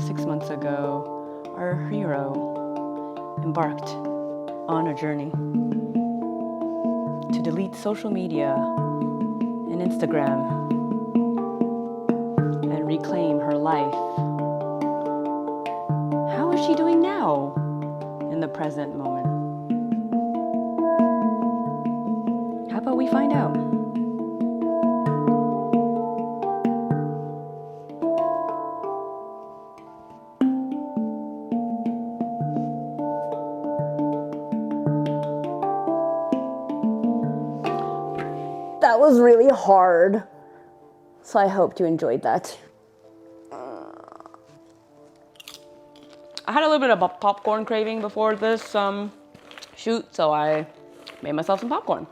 6 months ago, our hero embarked on a journey to delete social media and Instagram and reclaim her life. How is she doing now in the present moment? How about we find out? That was really hard, so I hope you enjoyed that. I had a little bit of a popcorn craving before this shoot, so I made myself some popcorn.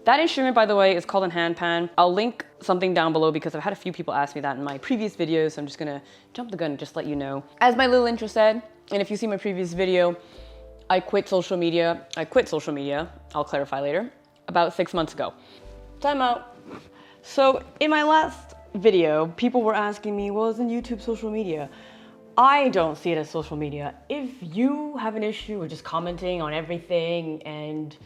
That instrument, by the way, is called a hand pan. I'll link something down below because I've had a few people ask me that in my previous videos, so I'm just gonna jump the gun and just let you know. As my little intro said, and if you see my previous video, I quit social media, I'll clarify later, about 6 months ago. Time out. So in my last video, people were asking me, well, isn't YouTube social media? I don't see it as social media. If you have an issue with just commenting on everything and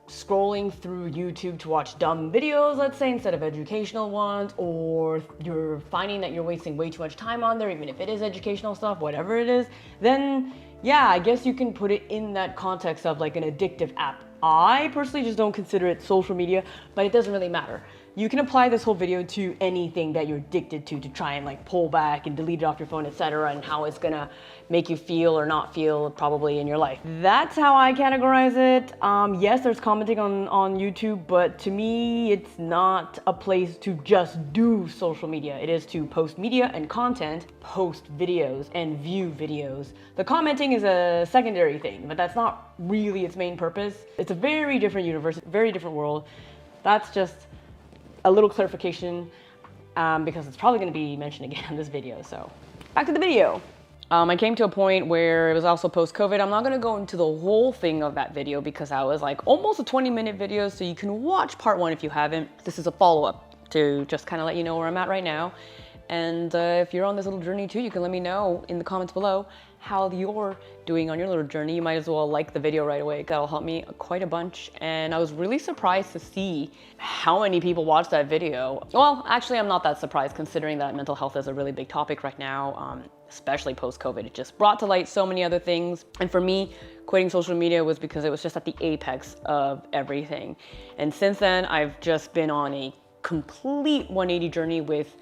scrolling through YouTube to watch dumb videos, let's say, instead of educational ones, or you're finding that you're wasting way too much time on there, even if it is educational stuff, whatever it is, then yeah, I guess you can put it in that context of like an addictive app. I personally just don't consider it social media, but it doesn't really matter. You can apply this whole video to anything that you're addicted to try and like pull back and delete it off your phone, etc., and how it's gonna make you feel or not feel probably in your life. That's how I categorize it. Yes, there's commenting on YouTube, but to me, it's not a place to just do social media. It is to post media and content, post videos and view videos. The commenting is a secondary thing, but that's not really its main purpose. It's a very different universe, very different world. That's just a little clarification because it's probably going to be mentioned again in this video. So back to the video. I came to a point where it was also post-COVID. I'm not going to go into the whole thing of that video because I was like almost a 20-minute video, so you can watch part 1 if you haven't. This is a follow-up to just kind of let you know where I'm at right now. And if you're on this little journey too, you can let me know in the comments below how you're doing on your little journey. You might as well like the video right away. That'll help me quite a bunch. And I was really surprised to see how many people watched that video. Well, actually, I'm not that surprised considering that mental health is a really big topic right now, especially post-COVID. It just brought to light so many other things. And for me, quitting social media was because it was just at the apex of everything. And since then, I've just been on a complete 180 journey with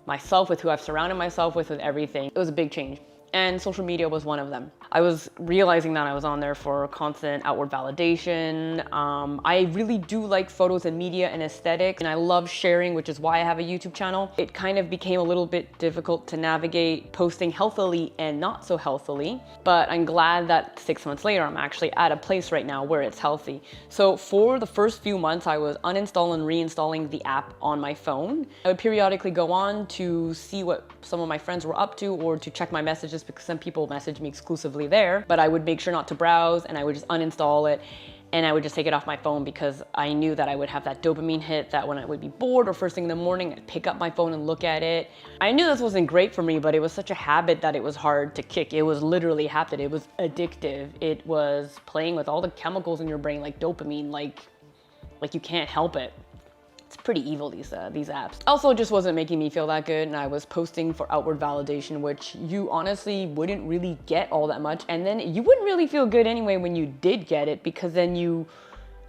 myself, with who I've surrounded myself with everything. It was a big change. And social media was one of them. I was realizing that I was on there for constant outward validation. I really do like photos and media and aesthetics, and I love sharing, which is why I have a YouTube channel. It kind of became a little bit difficult to navigate posting healthily and not so healthily, but I'm glad that 6 months later, I'm actually at a place right now where it's healthy. So for the first few months, I was uninstalling and reinstalling the app on my phone. I would periodically go on to see what some of my friends were up to or to check my messages because some people message me exclusively there, but I would make sure not to browse and I would just uninstall it and I would just take it off my phone because I knew that I would have that dopamine hit that when I would be bored or first thing in the morning, I'd pick up my phone and look at it. I knew this wasn't great for me, but it was such a habit that it was hard to kick. It was literally a habit. It was addictive. It was playing with all the chemicals in your brain like dopamine, like you can't help it. It's pretty evil, these apps. Also, it just wasn't making me feel that good, and I was posting for outward validation, which you honestly wouldn't really get all that much, and then you wouldn't really feel good anyway when you did get it, because then you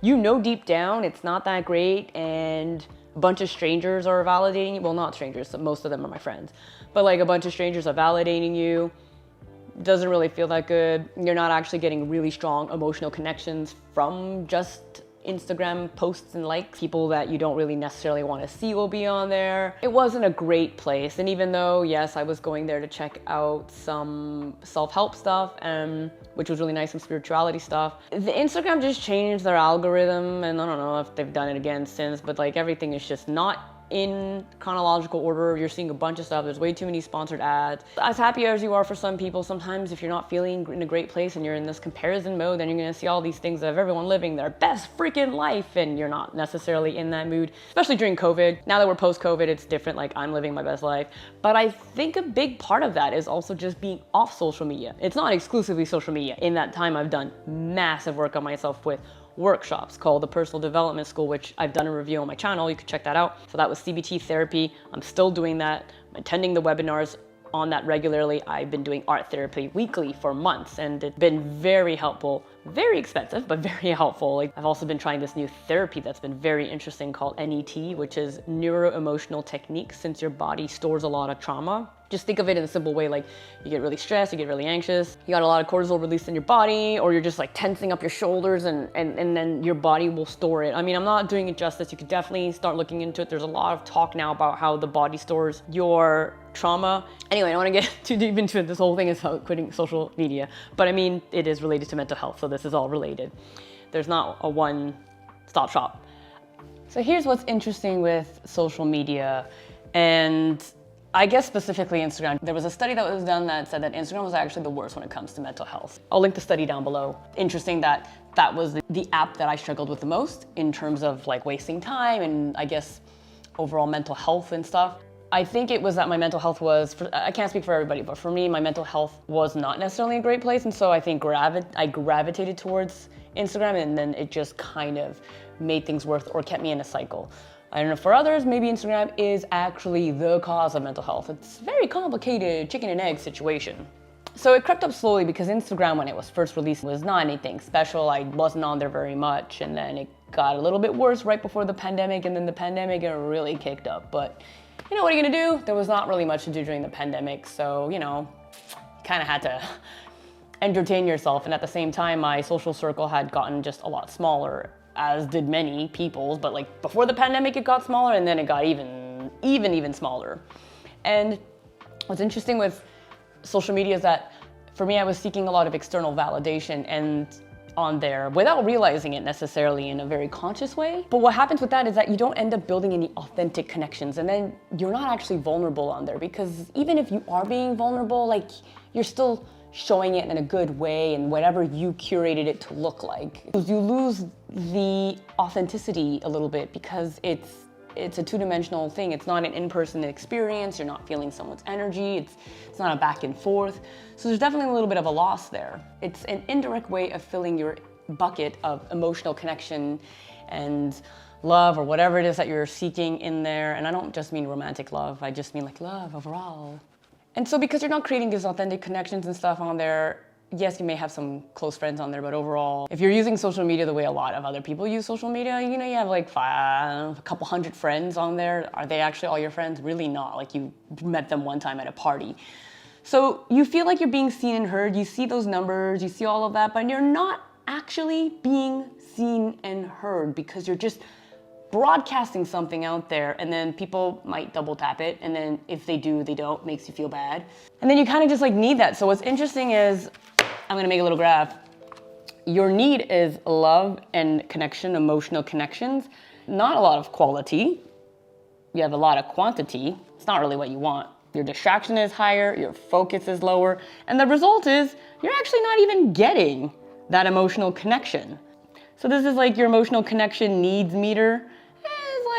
know deep down it's not that great, and a bunch of strangers are validating you. Well, not strangers, most of them are my friends, but like a bunch of strangers are validating you. Doesn't really feel that good. You're not actually getting really strong emotional connections from just Instagram posts and likes. People that you don't really necessarily want to see will be on there. It wasn't a great place, and even though, yes, I was going there to check out some self-help stuff, which was really nice, some spirituality stuff, the Instagram just changed their algorithm, and I don't know if they've done it again since, but like everything is just not in chronological order. You're seeing a bunch of stuff. There's way too many sponsored ads. As happy as you are for some people, sometimes if you're not feeling in a great place and you're in this comparison mode, then you're gonna see all these things of everyone living their best freaking life, and you're not necessarily in that mood, especially during COVID. Now that we're post-COVID, it's different, like I'm living my best life. But I think a big part of that is also just being off social media. It's not exclusively social media. In that time, I've done massive work on myself with workshops called the Personal Development School, which I've done a review on my channel. You can check that out. So that was CBT therapy. I'm still doing that. I'm attending the webinars on that regularly. I've been doing art therapy weekly for months, and it's been very helpful, very expensive, but very helpful. Like, I've also been trying this new therapy that's been very interesting called NET, which is neuro-emotional techniques, since your body stores a lot of trauma. Just think of it in a simple way, like you get really stressed, you get really anxious, you got a lot of cortisol released in your body, or you're just like tensing up your shoulders, and then your body will store it. I mean, I'm not doing it justice. You could definitely start looking into it. There's a lot of talk now about how the body stores your trauma. Anyway, I don't want to get too deep into it. This whole thing is about quitting social media, but I mean, it is related to mental health, so this is all related. There's not a one-stop shop. So here's what's interesting with social media, and I guess specifically Instagram. There was a study that was done that said that Instagram was actually the worst when it comes to mental health. I'll link the study down below. Interesting that that was the app that I struggled with the most in terms of like wasting time and I guess overall mental health and stuff. I think it was that my mental health was, I can't speak for everybody, but for me, my mental health was not necessarily a great place. And so I think I gravitated towards Instagram, and then it just kind of made things worse or kept me in a cycle. I don't know, for others, maybe Instagram is actually the cause of mental health. It's a very complicated chicken and egg situation. So it crept up slowly because Instagram, when it was first released, was not anything special. I wasn't on there very much, and then it got a little bit worse right before the pandemic, and then the pandemic it really kicked up. But you know, what are you gonna do? There was not really much to do during the pandemic, so you know, kind of had to entertain yourself. And at the same time, my social circle had gotten just a lot smaller, as did many people's, but like before the pandemic it got smaller, and then it got even smaller. And what's interesting with social media is that for me, I was seeking a lot of external validation and on there without realizing it necessarily in a very conscious way. But what happens with that is that you don't end up building any authentic connections, and then you're not actually vulnerable on there, because even if you are being vulnerable, like you're still showing it in a good way and whatever you curated it to look like. You lose the authenticity a little bit because it's a two-dimensional thing. It's not an in-person experience. You're not feeling someone's energy. It's not a back and forth. So there's definitely a little bit of a loss there. It's an indirect way of filling your bucket of emotional connection and love, or whatever it is that you're seeking in there. And I don't just mean romantic love. I just mean like love overall. And so because you're not creating these authentic connections and stuff on there, yes, you may have some close friends on there, but overall, if you're using social media the way a lot of other people use social media, you know, you have like a couple hundred friends on there. Are they actually all your friends? Really not. Like you met them one time at a party. So you feel like you're being seen and heard. You see those numbers, you see all of that, but you're not actually being seen and heard because you're just broadcasting something out there, and then people might double tap it, and then if they do, they don't, makes you feel bad. And then you kind of just like need that. So what's interesting is, I'm gonna make a little graph. Your need is love and connection, emotional connections, not a lot of quality. You have a lot of quantity. It's not really what you want. Your distraction is higher, your focus is lower, and the result is you're actually not even getting that emotional connection. So this is like your emotional connection needs meter.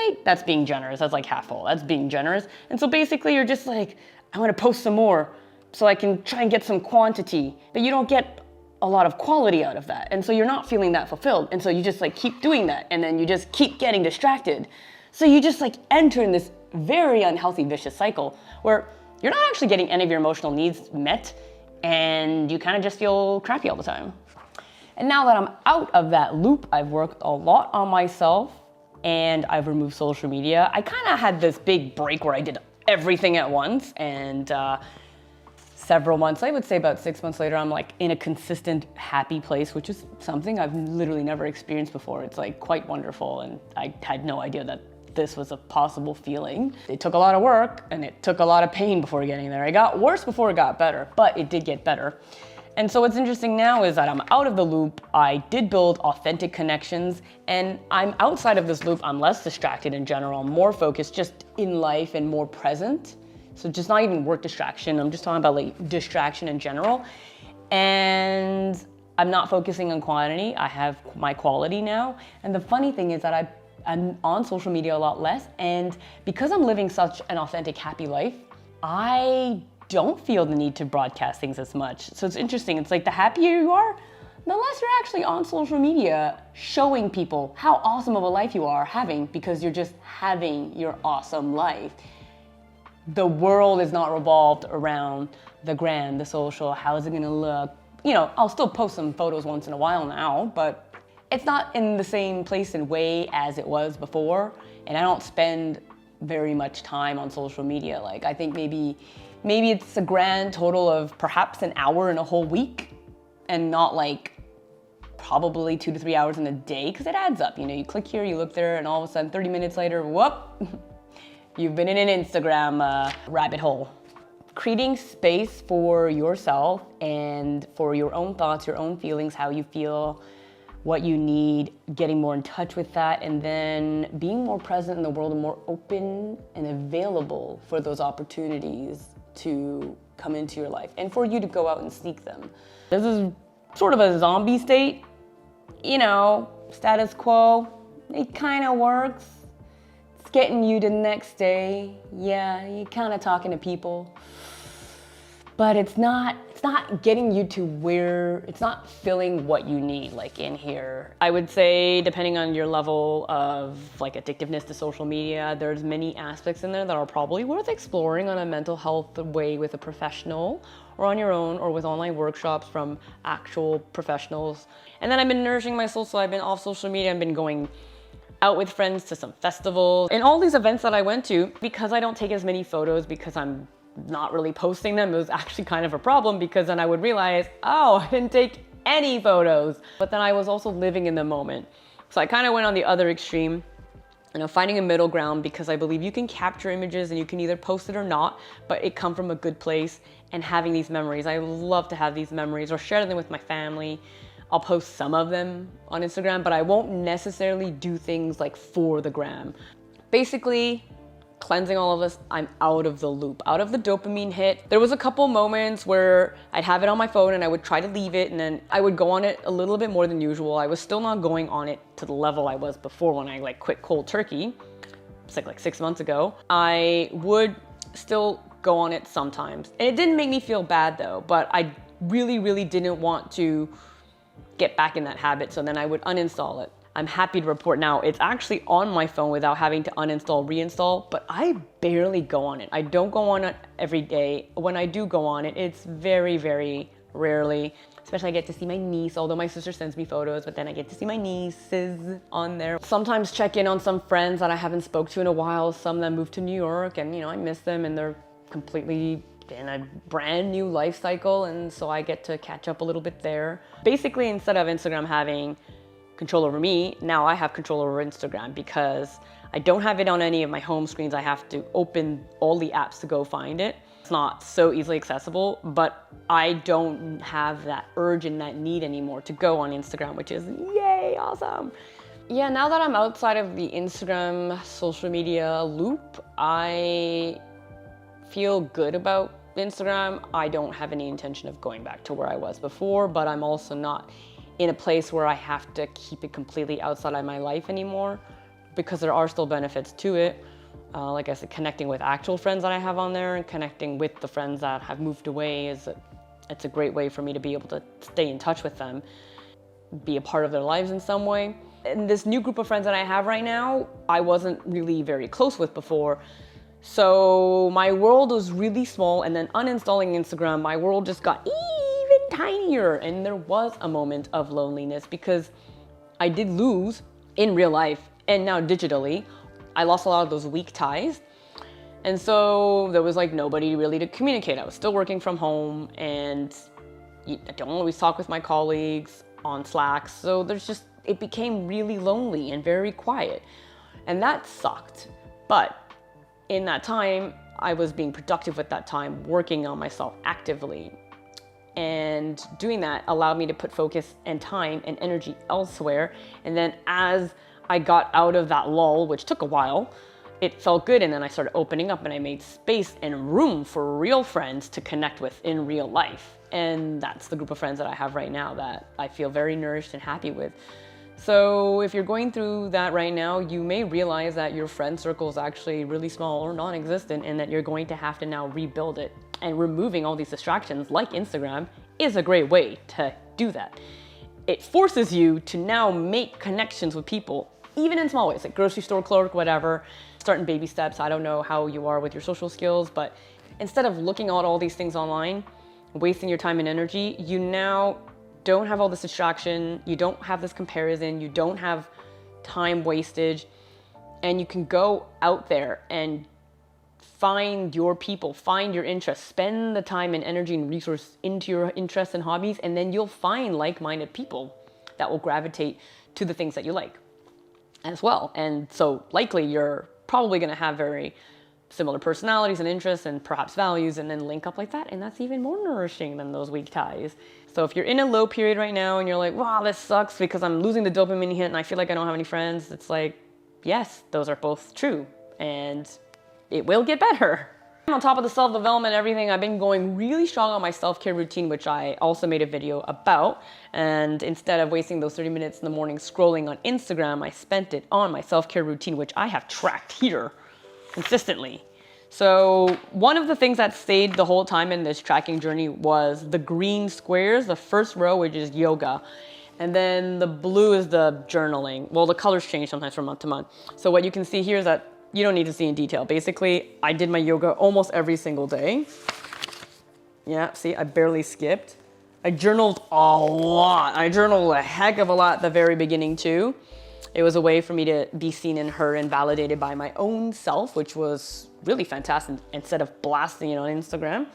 Like, that's being generous. That's like half full. That's being generous. And so basically you're just like, I want to post some more so I can try and get some quantity, but you don't get a lot of quality out of that. And so you're not feeling that fulfilled. And so you just like keep doing that, and then you just keep getting distracted. So you just like enter in this very unhealthy vicious cycle where you're not actually getting any of your emotional needs met, and you kind of just feel crappy all the time. And now that I'm out of that loop, I've worked a lot on myself, and I've removed social media. I kind of had this big break where I did everything at once, and several months, I would say about 6 months later, I'm like in a consistent happy place, which is something I've literally never experienced before. It's like quite wonderful, and I had no idea that this was a possible feeling. It took a lot of work, and it took a lot of pain before getting there. It got worse before it got better, but it did get better. And so what's interesting now is that I'm out of the loop. I did build authentic connections, and I'm outside of this loop. I'm less distracted in general. I'm more focused just in life and more present. So just not even work distraction. I'm just talking about like distraction in general. And I'm not focusing on quantity. I have my quality now. And the funny thing is that I'm on social media a lot less. And because I'm living such an authentic, happy life, I don't feel the need to broadcast things as much. So it's interesting. It's like the happier you are, the less you're actually on social media showing people how awesome of a life you are having, because you're just having your awesome life. The world is not revolved around the gram, the social, how is it gonna look? You know, I'll still post some photos once in a while now, but it's not in the same place and way as it was before. And I don't spend very much time on social media. Like, I think maybe it's a grand total of perhaps an hour in a whole week, and not like probably 2 to 3 hours in a day, because it adds up. You know, you click here, you look there, and all of a sudden 30 minutes later, whoop, you've been in an Instagram rabbit hole. Creating space for yourself and for your own thoughts, your own feelings, how you feel, what you need, getting more in touch with that, and then being more present in the world and more open and available for those opportunities to come into your life and for you to go out and seek them. This is sort of a zombie state, you know, status quo. It kind of works. It's getting you to the next day. Yeah, you're kind of talking to people, but it's not getting you to where, it's not filling what you need, like in here. I would say, depending on your level of like addictiveness to social media, there's many aspects in there that are probably worth exploring on a mental health way with a professional, or on your own, or with online workshops from actual professionals. And then I've been nourishing my soul, so I've been off social media. I've been going out with friends to some festivals and all these events that I went to. Because I don't take as many photos, because I'm not really posting them, it was actually kind of a problem, because then I would realize, oh, I didn't take any photos. But then I was also living in the moment. So I kind of went on the other extreme, you know, finding a middle ground, because I believe you can capture images and you can either post it or not, but it come from a good place, and having these memories. I love to have these memories or share them with my family. I'll post some of them on Instagram, but I won't necessarily do things like for the gram. Basically, cleansing all of this, I'm out of the loop, out of the dopamine hit. There was a couple moments where I'd have it on my phone and I would try to leave it, and then I would go on it a little bit more than usual. I was still not going on it to the level I was before when I like quit cold turkey. It's like 6 months ago. I would still go on it sometimes. And it didn't make me feel bad though, but I really didn't want to get back in that habit. So then I would uninstall it. I'm happy to report now it's actually on my phone without having to uninstall, reinstall, but I barely go on it. I don't go on it every day. When I do go on it, it's very rarely. Especially I get to see my niece, although my sister sends me photos, but then I get to see my nieces on there. Sometimes check in on some friends that I haven't spoke to in a while, some that moved to New York, and you know, I miss them and they're completely in a brand new life cycle, and so I get to catch up a little bit there. Basically, instead of Instagram having control over me, now I have control over Instagram, because I don't have it on any of my home screens. I have to open all the apps to go find it. It's not so easily accessible, but I don't have that urge and that need anymore to go on Instagram, which is yay, awesome. Yeah, now that I'm outside of the Instagram social media loop, I feel good about Instagram. I don't have any intention of going back to where I was before, but I'm also not in a place where I have to keep it completely outside of my life anymore, because there are still benefits to it. Like I said, connecting with actual friends that I have on there and connecting with the friends that have moved away it's a great way for me to be able to stay in touch with them, be a part of their lives in some way. And this new group of friends that I have right now, I wasn't really very close with before. So my world was really small, and then uninstalling Instagram, my world just got even tinier. And there was a moment of loneliness, because I did lose in real life and now digitally. I lost a lot of those weak ties. And so there was like nobody really to communicate. I was still working from home, and I don't always talk with my colleagues on Slack. So it became really lonely and very quiet. And that sucked. But in that time, I was being productive with that time, working on myself actively. And doing that allowed me to put focus and time and energy elsewhere. And then as I got out of that lull, which took a while, it felt good. And then I started opening up and I made space and room for real friends to connect with in real life. And that's the group of friends that I have right now that I feel very nourished and happy with. So if you're going through that right now, you may realize that your friend circle is actually really small or non-existent, and that you're going to have to now rebuild it. And removing all these distractions like Instagram is a great way to do that. It forces you to now make connections with people, even in small ways, like grocery store clerk, whatever, starting baby steps. I don't know how you are with your social skills, but instead of looking at all these things online, wasting your time and energy, you now don't have all this distraction, you don't have this comparison, you don't have time wastage, and you can go out there and find your people, find your interests, spend the time and energy and resource into your interests and hobbies, and then you'll find like-minded people that will gravitate to the things that you like as well. And so likely you're probably gonna have very similar personalities and interests and perhaps values, and then link up like that. And that's even more nourishing than those weak ties. So if you're in a low period right now and you're like, wow, this sucks because I'm losing the dopamine hit and I feel like I don't have any friends, it's like, yes, those are both true. And it will get better. On top of the self-development and everything, I've been going really strong on my self-care routine, which I also made a video about. And instead of wasting those 30 minutes in the morning scrolling on Instagram, I spent it on my self-care routine, which I have tracked here consistently. So one of the things that stayed the whole time in this tracking journey was the green squares, the first row, which is yoga. And then the blue is the journaling. Well, the colors change sometimes from month to month. So what you can see here is that you don't need to see in detail. Basically, I did my yoga almost every single day. Yeah, see, I barely skipped. I journaled a lot. I journaled a heck of a lot at the very beginning too. It was a way for me to be seen and heard and validated by my own self, which was really fantastic instead of blasting it on Instagram.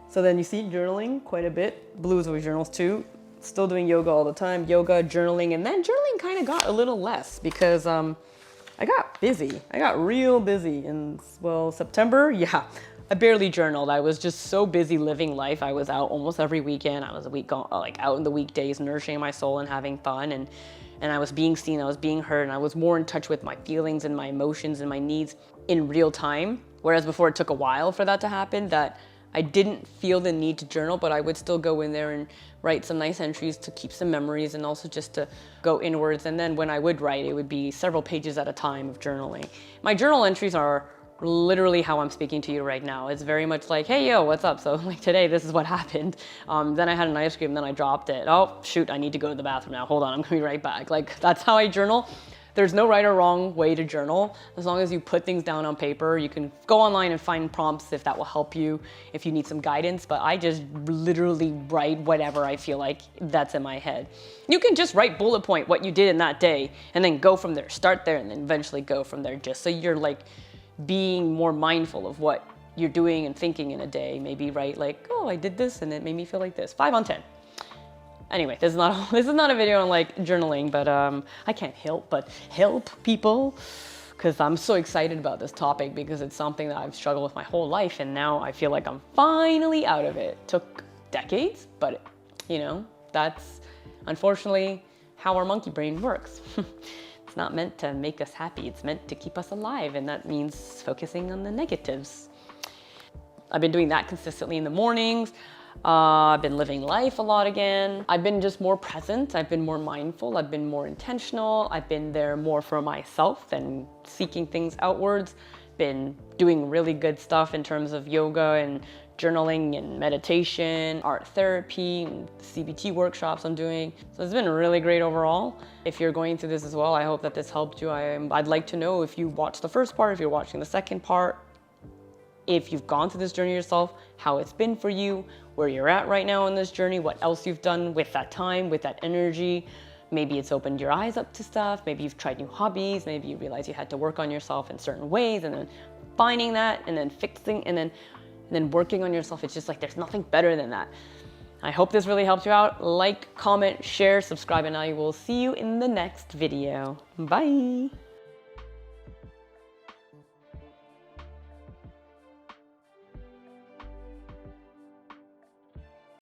So then you see journaling quite a bit. Blues with journals too. Still doing yoga all the time. Yoga, journaling, and then journaling kind of got a little less because I got busy. I got real busy in, well, September. Yeah, I barely journaled. I was just so busy living life. I was out almost every weekend. I was out in the weekdays, nourishing my soul and having fun. And I was being seen, I was being heard, and I was more in touch with my feelings and my emotions and my needs in real time. Whereas before it took a while for that to happen, that I didn't feel the need to journal, but I would still go in there and write some nice entries to keep some memories and also just to go inwards. And then when I would write, it would be several pages at a time of journaling. My journal entries are literally how I'm speaking to you right now. It's very much like, hey, yo, what's up? So like today, this is what happened. Then I had an ice cream, then I dropped it. Oh, shoot, I need to go to the bathroom now. Hold on, I'm gonna be right back. Like, that's how I journal. There's no right or wrong way to journal. As long as you put things down on paper, you can go online and find prompts if that will help you, if you need some guidance, but I just literally write whatever I feel like that's in my head. You can just write bullet point what you did in that day and then go from there, start there and then eventually go from there, just so you're like being more mindful of what you're doing and thinking in a day. Maybe write like, oh, I did this and it made me feel like this. 5 on 10. Anyway, this is not a video on like journaling, but I can't help but help people because I'm so excited about this topic because it's something that I've struggled with my whole life, and now I feel like I'm finally out of it. Took decades, but you know, that's unfortunately how our monkey brain works. It's not meant to make us happy, it's meant to keep us alive, and that means focusing on the negatives. I've been doing that consistently in the mornings. I've been living life a lot again. I've been just more present. I've been more mindful. I've been more intentional. I've been there more for myself than seeking things outwards. Been doing really good stuff in terms of yoga and journaling and meditation, art therapy, and CBT workshops I'm doing. So it's been really great overall. If you're going through this as well, I hope that this helped you. I'd like to know if you watched the first part, if you're watching the second part, if you've gone through this journey yourself, how it's been for you, where you're at right now on this journey, what else you've done with that time, with that energy. Maybe it's opened your eyes up to stuff. Maybe you've tried new hobbies. Maybe you realize you had to work on yourself in certain ways, and then finding that and then fixing and then working on yourself. It's just like there's nothing better than that. I hope this really helped you out. Like, comment, share, subscribe, and I will see you in the next video. Bye.